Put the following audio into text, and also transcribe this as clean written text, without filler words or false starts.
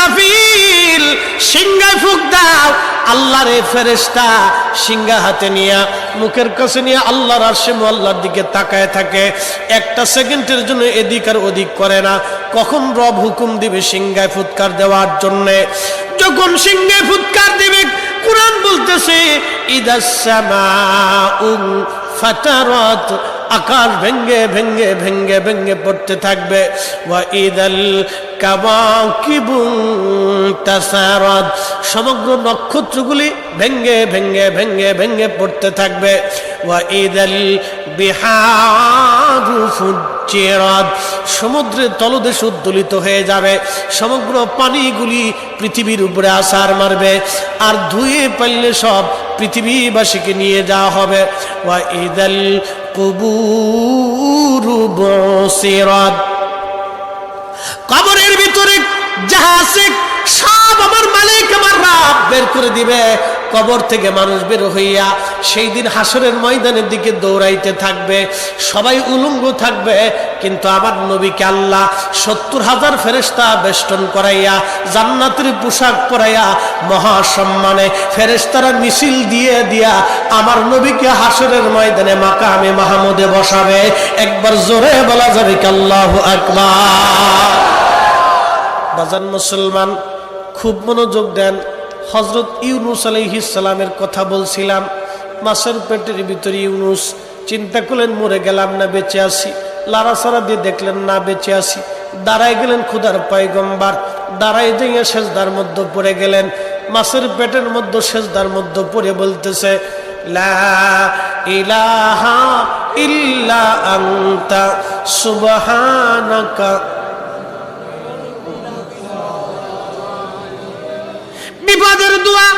ইসরাফিল সিংহায় ফুঁক দাও। আল্লাহর এই ফেরেশতা সিংহা হাতে নিয়ে মুখের কাছে নিয়ে আল্লাহর আরশে মুআল্লার দিকে তাকায় থাকে, একটা সেকেন্ডের জন্য এদিক আর ওদিক করে না। কখন রব হুকুম দিবে সিংহায় ফুৎকার দেওয়ার জন্য, যখন সিংহায় ফুৎকার দিবে কুরআন বলতেছে ইদাস সামাউ ফাতারাত, আকাশ ভেঙ্গে ভেঙ্গে ভেঙ্গে ভেঙ্গে পড়তে থাকবে। ওয়া ইদাল কাওয়াকিবু তাসারাত, সমগ্র নক্ষত্রগুলি ভেঙ্গে ভেঙ্গে ভেঙ্গে ভেঙ্গে পড়তে থাকবে। ওয়া ইদাল বিহারু ফুজ্জিরাত, সমুদ্রের তলদেশ উদ্দোলিত হয়ে যাবে, সমগ্র পানিগুলি পৃথিবীর উপরে আছাড় মারবে, আর ধুয়ে পাইলে সব পৃথিবীবাসীকে নিয়ে যাওয়া হবে। ওয়া ইদাল কুবুরু বুসিরাত, কবরের ভিতরে যাহা আছে সব আমার মালিক আমার রব বের করে দিবে। কবর থেকে মানুষ বের হইয়া সেই দিন হাসরের ময়দানের দিকে দৌড়াইতে থাকবে, সবাই উলঙ্গ থাকবে, কিন্তু আমার নবীকে আল্লাহ ৭০,০০০ ফেরেশতা বেষ্টন করাইয়া জান্নাতের পোশাক পরাইয়া মহাসম্মানে ফেরেশতারা মিছিল দিয়ে দিয়া আমার নবীকে হাসরের ময়দানে মাকামে মাহমুদে বসাবে। একবার জোরে বলা যাবে কি আল্লাহু আকবার। বাজান মুসলমান, খুব মনোযোগ দেন। হযরত ইউনূস আলাইহিস সালামের কথা বলছিলাম, মাছের পেটের ভিতরে ইউনূস। চিন্তা করলেন মরে গেলাম না বেঁচে আছি, লাড়াচাড়া দিয়ে দেখলেন না বেঁচে আছি, দাঁড়ায় গেলেন খোদার পয়গম্বর, দাঁড়ায় দিয়ে সেজদার মধ্যে পড়ে গেলেন। মাছের পেটের মধ্যে সেজদার মধ্যে পড়ে বলতেছে লা ইলাহা ইল্লা আনতা সুবহানাকা। বিপদের দোয়া